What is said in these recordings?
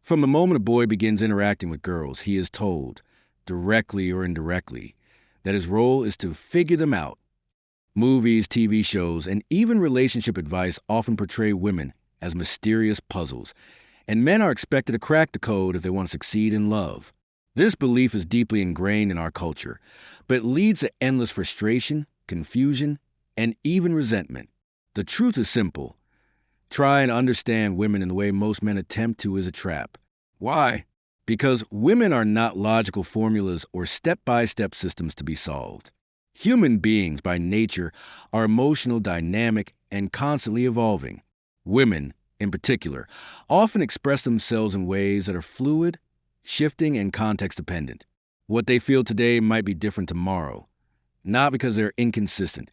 From the moment a boy begins interacting with girls, he is told, directly or indirectly, that his role is to figure them out. Movies, TV shows, and even relationship advice often portray women as mysterious puzzles, and men are expected to crack the code if they want to succeed in love. This belief is deeply ingrained in our culture, but it leads to endless frustration, confusion, and even resentment. The truth is simple. Try and understand women in the way most men attempt to is a trap. Why? Because women are not logical formulas or step-by-step systems to be solved. Human beings, by nature, are emotional, dynamic, and constantly evolving. Women, in particular, often express themselves in ways that are fluid, shifting, and context-dependent. What they feel today might be different tomorrow, not because they're inconsistent,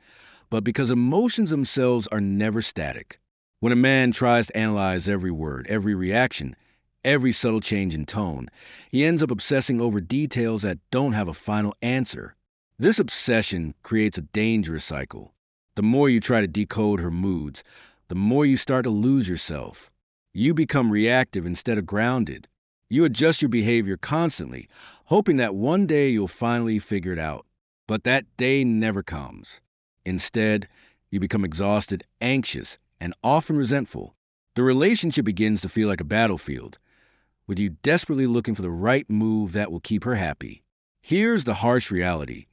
but because emotions themselves are never static. When a man tries to analyze every word, every reaction, every subtle change in tone, he ends up obsessing over details that don't have a final answer. This obsession creates a dangerous cycle. The more you try to decode her moods, the more you start to lose yourself. You become reactive instead of grounded. You adjust your behavior constantly, hoping that one day you'll finally figure it out. But that day never comes. Instead, you become exhausted, anxious, and often resentful. The relationship begins to feel like a battlefield, with you desperately looking for the right move that will keep her happy. Here's the harsh reality.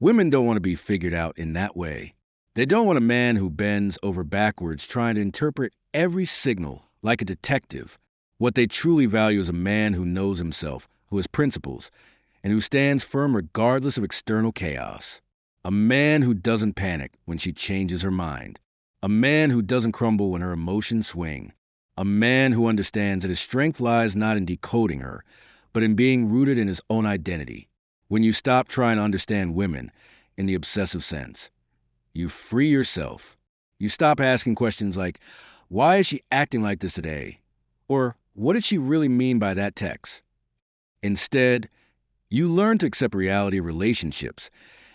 Women don't want to be figured out in that way. They don't want a man who bends over backwards trying to interpret every signal like a detective. What they truly value is a man who knows himself, who has principles, and who stands firm regardless of external chaos. A man who doesn't panic when she changes her mind. A man who doesn't crumble when her emotions swing. A man who understands that his strength lies not in decoding her, but in being rooted in his own identity. When you stop trying to understand women in the obsessive sense, you free yourself. You stop asking questions like, why is she acting like this today? Or what did she really mean by that text? Instead, you learn to accept reality of relationships.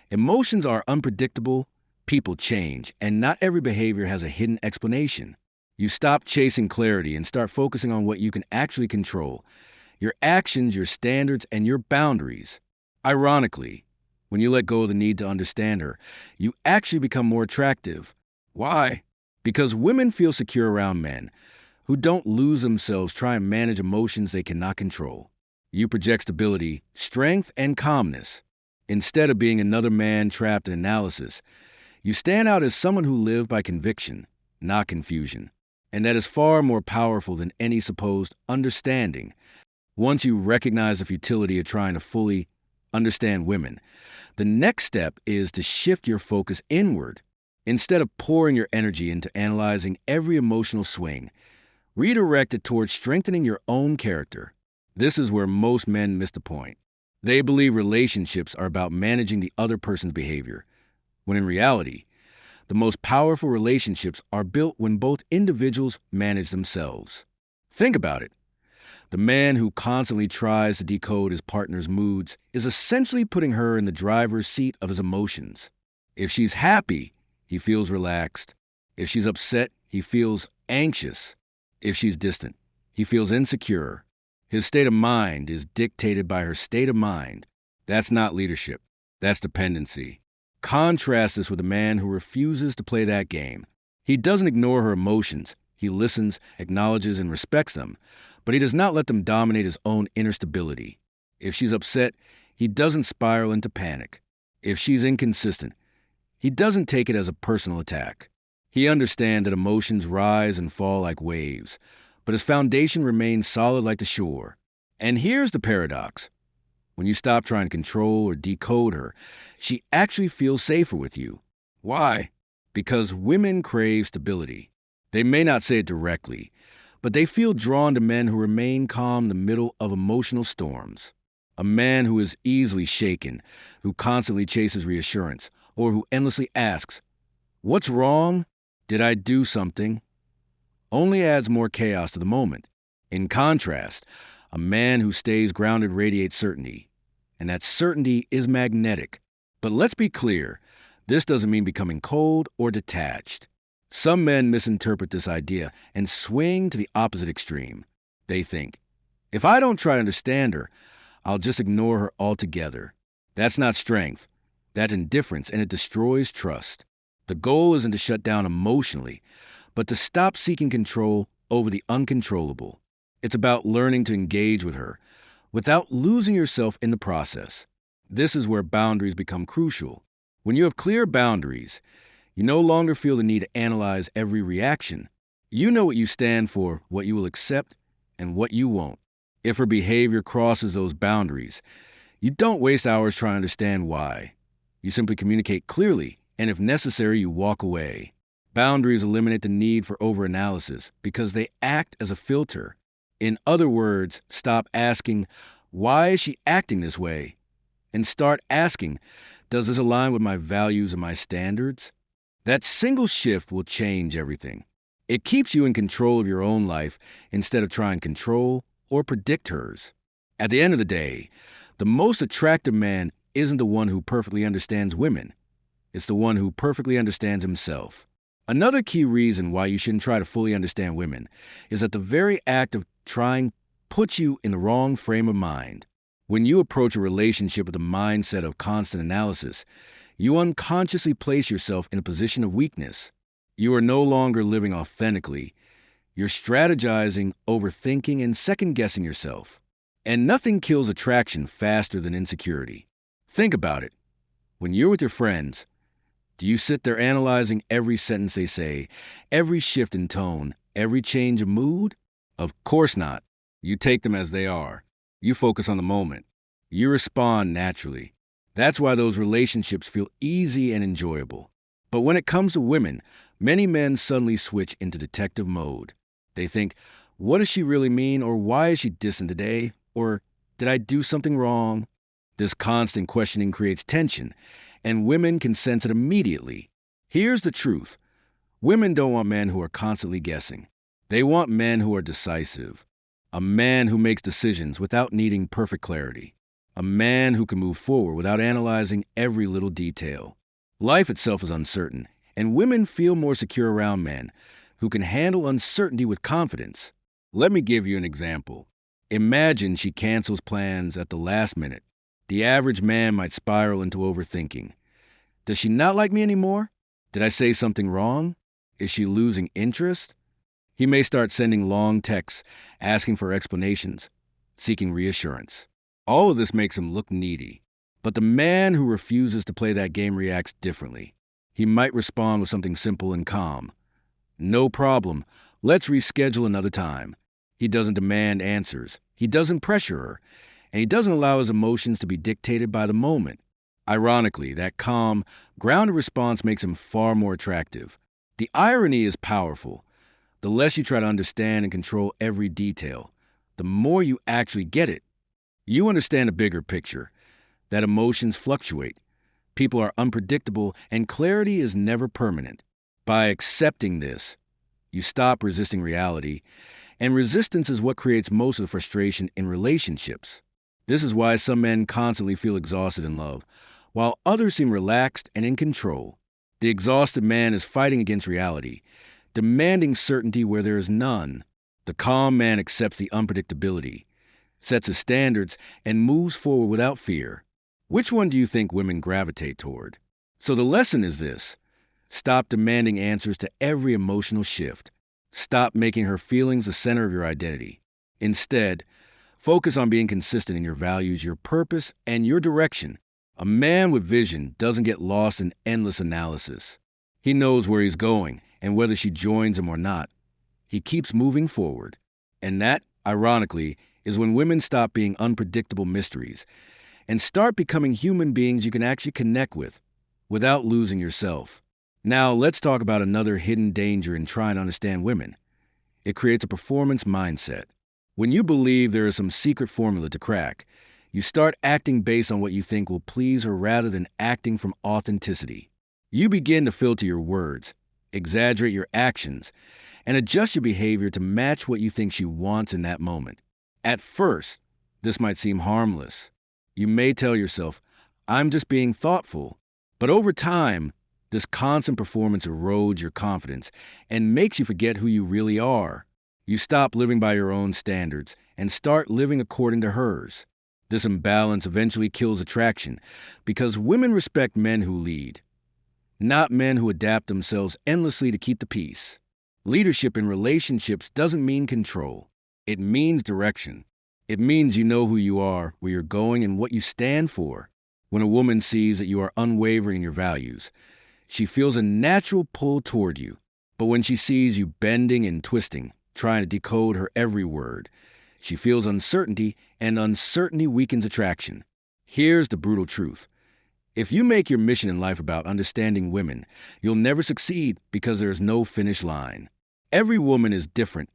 Emotions are unpredictable, people change, and not every behavior has a hidden explanation. You stop chasing clarity and start focusing on what you can actually control: your actions, your standards, and your boundaries. Ironically, when you let go of the need to understand her, you actually become more attractive. Why? Because women feel secure around men who don't lose themselves trying to manage emotions they cannot control. You project stability, strength, and calmness. Instead of being another man trapped in analysis, you stand out as someone who lived by conviction, not confusion. And that is far more powerful than any supposed understanding. Once you recognize the futility of trying to fully understand women, the next step is to shift your focus inward. Instead of pouring your energy into analyzing every emotional swing, redirect it towards strengthening your own character. This is where most men miss the point. They believe relationships are about managing the other person's behavior, when in reality, the most powerful relationships are built when both individuals manage themselves. Think about it. The man who constantly tries to decode his partner's moods is essentially putting her in the driver's seat of his emotions. If she's happy, he feels relaxed. If she's upset, he feels anxious. If she's distant, he feels insecure. His state of mind is dictated by her state of mind. That's not leadership. That's dependency. Contrast this with a man who refuses to play that game. He doesn't ignore her emotions. He listens, acknowledges, and respects them, but he does not let them dominate his own inner stability. If she's upset, he doesn't spiral into panic. If she's inconsistent, he doesn't take it as a personal attack. He understands that emotions rise and fall like waves, but his foundation remains solid like the shore. And here's the paradox. When you stop trying to control or decode her, she actually feels safer with you. Why? Because women crave stability. They may not say it directly, but they feel drawn to men who remain calm in the middle of emotional storms. A man who is easily shaken, who constantly chases reassurance, or who endlessly asks, "What's wrong? Did I do something?" only adds more chaos to the moment. In contrast, a man who stays grounded radiates certainty, and that certainty is magnetic. But let's be clear, this doesn't mean becoming cold or detached. Some men misinterpret this idea and swing to the opposite extreme. They think, If I don't try to understand her, I'll just ignore her altogether. That's not strength. That's indifference, and it destroys trust. The goal isn't to shut down emotionally, but to stop seeking control over the uncontrollable. It's about learning to engage with her without losing yourself in the process. This is where boundaries become crucial. When you have clear boundaries, you no longer feel the need to analyze every reaction. You know what you stand for, what you will accept, and what you won't. If her behavior crosses those boundaries, you don't waste hours trying to understand why. You simply communicate clearly, and if necessary, you walk away. Boundaries eliminate the need for overanalysis because they act as a filter. In other words, stop asking, why is she acting this way? And start asking, does this align with my values and my standards? That single shift will change everything. It keeps you in control of your own life instead of trying to control or predict hers. At the end of the day, the most attractive man isn't the one who perfectly understands women. It's the one who perfectly understands himself. Another key reason why you shouldn't try to fully understand women is that the very act of trying puts you in the wrong frame of mind. When you approach a relationship with a mindset of constant analysis, you unconsciously place yourself in a position of weakness. You are no longer living authentically. You're strategizing, overthinking, and second-guessing yourself. And nothing kills attraction faster than insecurity. Think about it. When you're with your friends, do you sit there analyzing every sentence they say, every shift in tone, every change of mood? Of course not. You take them as they are. You focus on the moment. You respond naturally. That's why those relationships feel easy and enjoyable. But when it comes to women, many men suddenly switch into detective mode. They think, what does she really mean? Or why is she distant today? Or did I do something wrong? This constant questioning creates tension, and women can sense it immediately. Here's the truth. Women don't want men who are constantly guessing. They want men who are decisive. A man who makes decisions without needing perfect clarity. A man who can move forward without analyzing every little detail. Life itself is uncertain, and women feel more secure around men who can handle uncertainty with confidence. Let me give you an example. Imagine she cancels plans at the last minute. The average man might spiral into overthinking. Does she not like me anymore? Did I say something wrong? Is she losing interest? He may start sending long texts, asking for explanations, seeking reassurance. All of this makes him look needy. But the man who refuses to play that game reacts differently. He might respond with something simple and calm. No problem. Let's reschedule another time. He doesn't demand answers. He doesn't pressure her. And he doesn't allow his emotions to be dictated by the moment. Ironically, that calm, grounded response makes him far more attractive. The irony is powerful. The less you try to understand and control every detail, the more you actually get it. You understand a bigger picture, that emotions fluctuate, people are unpredictable, and clarity is never permanent. By accepting this, you stop resisting reality, and resistance is what creates most of the frustration in relationships. This is why some men constantly feel exhausted in love, while others seem relaxed and in control. The exhausted man is fighting against reality, demanding certainty where there is none. The calm man accepts the unpredictability, sets his standards, and moves forward without fear. Which one do you think women gravitate toward? So the lesson is this. Stop demanding answers to every emotional shift. Stop making her feelings the center of your identity. Instead, focus on being consistent in your values, your purpose, and your direction. A man with vision doesn't get lost in endless analysis. He knows where he's going and whether she joins him or not. He keeps moving forward. And that, ironically, is when women stop being unpredictable mysteries and start becoming human beings you can actually connect with without losing yourself. Now, let's talk about another hidden danger in trying to understand women. It creates a performance mindset. When you believe there is some secret formula to crack, you start acting based on what you think will please her rather than acting from authenticity. You begin to filter your words, exaggerate your actions, and adjust your behavior to match what you think she wants in that moment. At first, this might seem harmless. You may tell yourself, I'm just being thoughtful. But over time, this constant performance erodes your confidence and makes you forget who you really are. You stop living by your own standards and start living according to hers. This imbalance eventually kills attraction because women respect men who lead, not men who adapt themselves endlessly to keep the peace. Leadership in relationships doesn't mean control. It means direction. It means you know who you are, where you're going, and what you stand for. When a woman sees that you are unwavering in your values, she feels a natural pull toward you. But when she sees you bending and twisting, trying to decode her every word, she feels uncertainty, and uncertainty weakens attraction. Here's the brutal truth. If you make your mission in life about understanding women, you'll never succeed because there is no finish line. Every woman is different,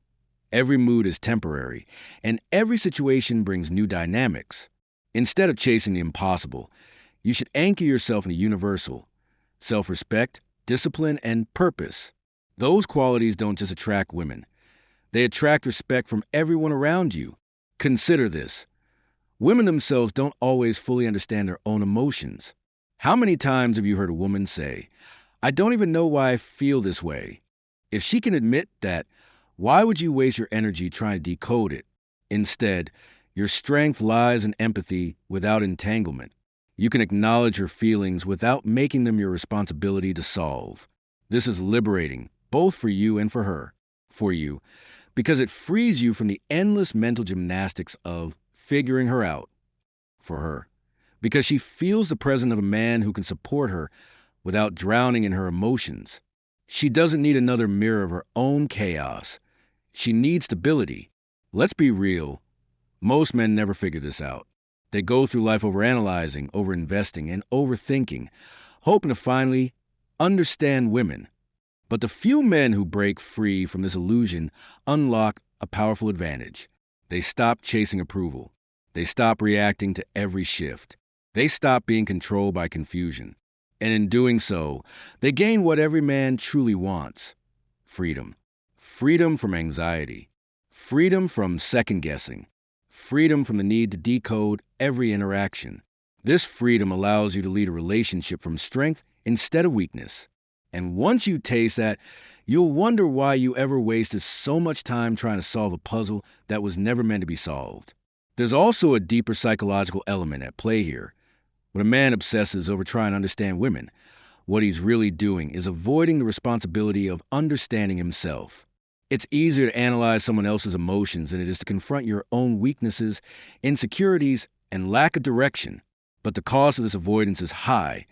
every mood is temporary, and every situation brings new dynamics. Instead of chasing the impossible, you should anchor yourself in the universal: self-respect, discipline, and purpose. Those qualities don't just attract women. They attract respect from everyone around you. Consider this. Women themselves don't always fully understand their own emotions. How many times have you heard a woman say, "I don't even know why I feel this way"? If she can admit that, why would you waste your energy trying to decode it? Instead, your strength lies in empathy without entanglement. You can acknowledge her feelings without making them your responsibility to solve. This is liberating, both for you and for her. For you, because it frees you from the endless mental gymnastics of figuring her out. For her, because she feels the presence of a man who can support her without drowning in her emotions. She doesn't need another mirror of her own chaos. She needs stability. Let's be real. Most men never figure this out. They go through life overanalyzing, overinvesting, and overthinking, hoping to finally understand women. But the few men who break free from this illusion unlock a powerful advantage. They stop chasing approval. They stop reacting to every shift. They stop being controlled by confusion. And in doing so, they gain what every man truly wants: freedom. Freedom from anxiety. Freedom from second-guessing. Freedom from the need to decode every interaction. This freedom allows you to lead a relationship from strength instead of weakness. And once you taste that, you'll wonder why you ever wasted so much time trying to solve a puzzle that was never meant to be solved. There's also a deeper psychological element at play here. When a man obsesses over trying to understand women, what he's really doing is avoiding the responsibility of understanding himself. It's easier to analyze someone else's emotions than it is to confront your own weaknesses, insecurities, and lack of direction. But the cost of this avoidance is high.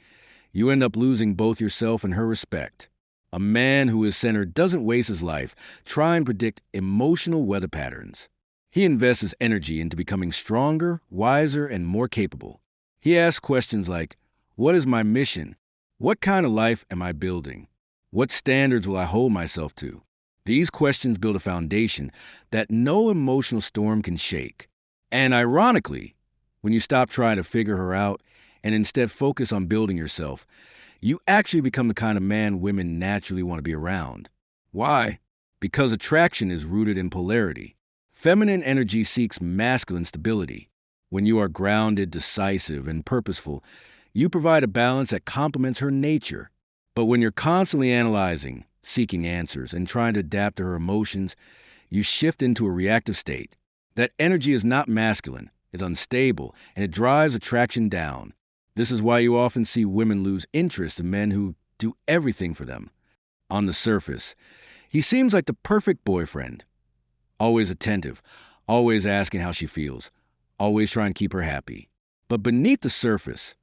You end up losing both yourself and her respect. A man who is centered doesn't waste his life trying to predict emotional weather patterns. He invests his energy into becoming stronger, wiser, and more capable. He asks questions like, what is my mission? What kind of life am I building? What standards will I hold myself to? These questions build a foundation that no emotional storm can shake. And ironically, when you stop trying to figure her out and instead focus on building yourself, you actually become the kind of man women naturally want to be around. Why? Because attraction is rooted in polarity. Feminine energy seeks masculine stability. When you are grounded, decisive, and purposeful, you provide a balance that complements her nature. But when you're constantly analyzing, seeking answers, and trying to adapt to her emotions, you shift into a reactive state. That energy is not masculine, it's unstable, and it drives attraction down. This is why you often see women lose interest in men who do everything for them. On the surface, he seems like the perfect boyfriend. Always attentive, always asking how she feels, always trying to keep her happy. But beneath the surface,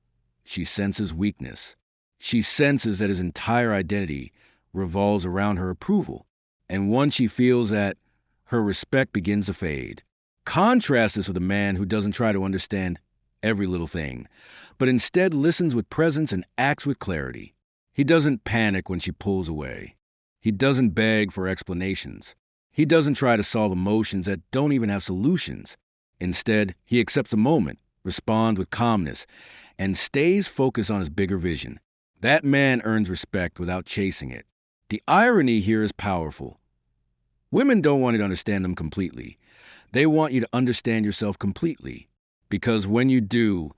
she senses weakness. She senses that his entire identity revolves around her approval. And once she feels that, her respect begins to fade. Contrast this with a man who doesn't try to understand every little thing, but instead listens with presence and acts with clarity. He doesn't panic when she pulls away. He doesn't beg for explanations. He doesn't try to solve emotions that don't even have solutions. Instead, he accepts the moment, responds with calmness, and stays focused on his bigger vision. That man earns respect without chasing it. The irony here is powerful. Women don't want you to understand them completely. They want you to understand yourself completely. Because when you do,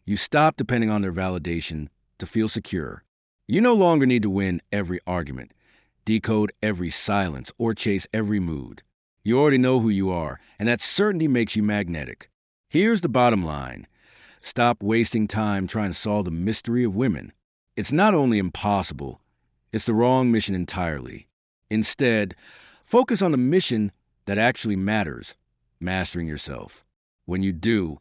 you stop depending on their validation to feel secure. You no longer need to win every argument, decode every silence, or chase every mood. You already know who you are, and that certainty makes you magnetic. Here's the bottom line. Stop wasting time trying to solve the mystery of women. It's not only impossible, it's the wrong mission entirely. Instead, focus on the mission that actually matters, mastering yourself. When you do,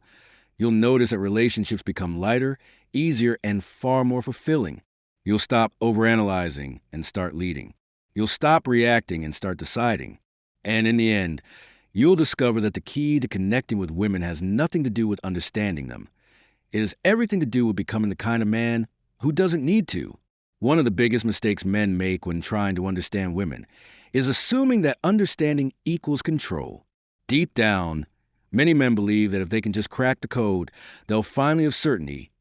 you'll notice that relationships become lighter, easier, and far more fulfilling. You'll stop overanalyzing and start leading. You'll stop reacting and start deciding. And in the end, you'll discover that the key to connecting with women has nothing to do with understanding them. It has everything to do with becoming the kind of man who doesn't need to. One of the biggest mistakes men make when trying to understand women is assuming that understanding equals control. Deep down, many men believe that if they can just crack the code, they'll finally have certainty.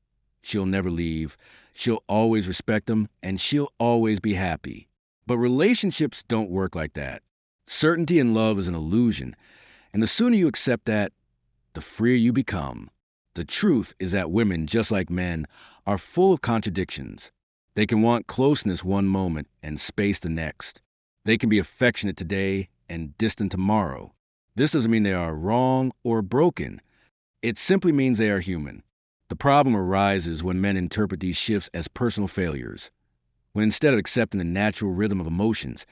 She'll never leave, she'll always respect them, and she'll always be happy. But relationships don't work like that. Certainty in love is an illusion, and the sooner you accept that, the freer you become. The truth is that women, just like men, are full of contradictions. They can want closeness one moment and space the next. They can be affectionate today and distant tomorrow. This doesn't mean they are wrong or broken. It simply means they are human. The problem arises when men interpret these shifts as personal failures. When instead of accepting the natural rhythm of emotions,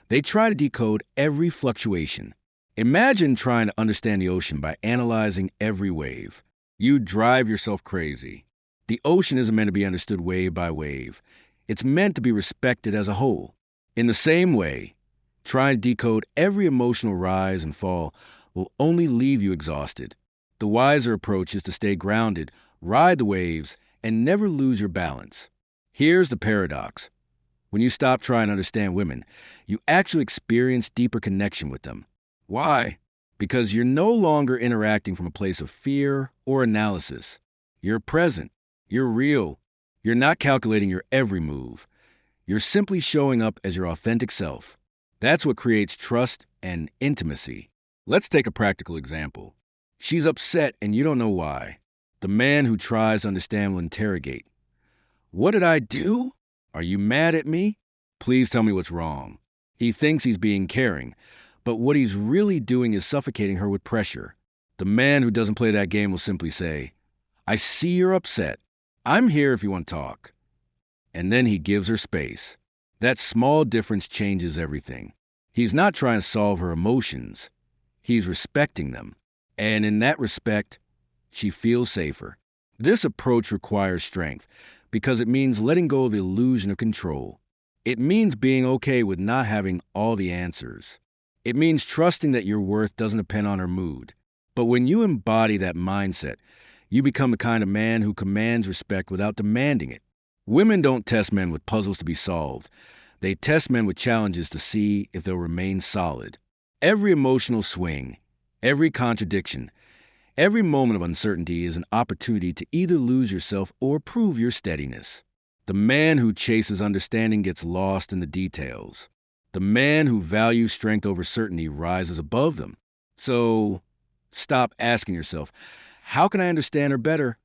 they try to decode every fluctuation. Imagine trying to understand the ocean by analyzing every wave. You drive yourself crazy. The ocean isn't meant to be understood wave by wave. It's meant to be respected as a whole. In the same way, trying to decode every emotional rise and fall will only leave you exhausted. The wiser approach is to stay grounded, ride the waves, and never lose your balance. Here's the paradox. When you stop trying to understand women, you actually experience deeper connection with them. Why? Because you're no longer interacting from a place of fear or analysis. You're present. You're real. You're not calculating your every move. You're simply showing up as your authentic self. That's what creates trust and intimacy. Let's take a practical example. She's upset and you don't know why. The man who tries to understand will interrogate. What did I do? Are you mad at me? Please tell me what's wrong. He thinks he's being caring, but what he's really doing is suffocating her with pressure. The man who doesn't play that game will simply say, I see you're upset. I'm here if you want to talk. And then he gives her space. That small difference changes everything. He's not trying to solve her emotions. He's respecting them. And in that respect, she feels safer. This approach requires strength because it means letting go of the illusion of control. It means being okay with not having all the answers. It means trusting that your worth doesn't depend on her mood. But when you embody that mindset, you become the kind of man who commands respect without demanding it. Women don't test men with puzzles to be solved. They test men with challenges to see if they'll remain solid. Every emotional swing, every contradiction, every moment of uncertainty is an opportunity to either lose yourself or prove your steadiness. The man who chases understanding gets lost in the details. The man who values strength over certainty rises above them. So, stop asking yourself, how can I understand her better?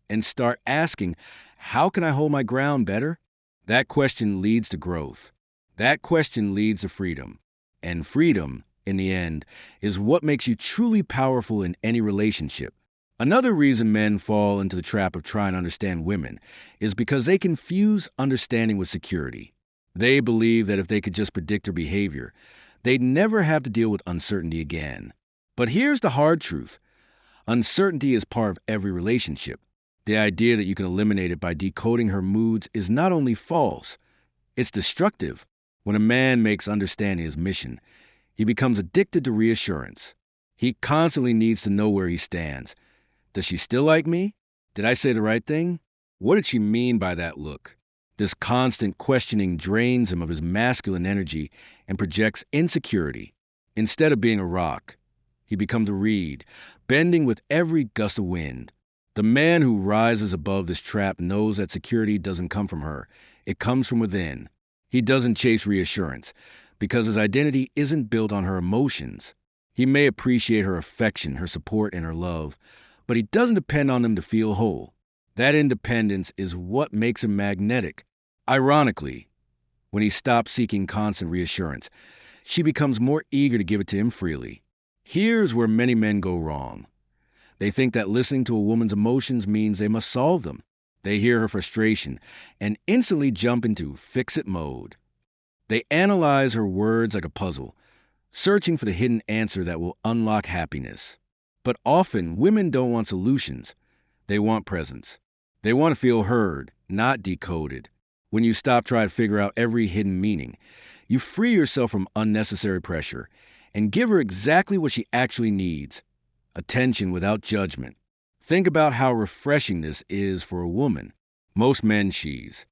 And start asking, how can I hold my ground better? That question leads to growth. That question leads to freedom. And freedom, in the end, is what makes you truly powerful in any relationship. Another reason men fall into the trap of trying to understand women is because they confuse understanding with security. They believe that if they could just predict her behavior, they'd never have to deal with uncertainty again. But here's the hard truth. Uncertainty is part of every relationship. The idea that you can eliminate it by decoding her moods is not only false, it's destructive. When a man makes understanding his mission, he becomes addicted to reassurance. He constantly needs to know where he stands. Does she still like me? Did I say the right thing? What did she mean by that look? This constant questioning drains him of his masculine energy and projects insecurity. Instead of being a rock, he becomes a reed, bending with every gust of wind. The man who rises above this trap knows that security doesn't come from her. It comes from within. He doesn't chase reassurance because his identity isn't built on her emotions. He may appreciate her affection, her support, and her love, but he doesn't depend on them to feel whole. That independence is what makes him magnetic. Ironically, when he stops seeking constant reassurance, she becomes more eager to give it to him freely. Here's where many men go wrong. They think that listening to a woman's emotions means they must solve them. They hear her frustration and instantly jump into fix-it mode. They analyze her words like a puzzle, searching for the hidden answer that will unlock happiness. But often, women don't want solutions. They want presence. They want to feel heard, not decoded. When you stop trying to figure out every hidden meaning, you free yourself from unnecessary pressure and give her exactly what she actually needs: attention without judgment. Think about how refreshing this is for a woman. Most men cheese.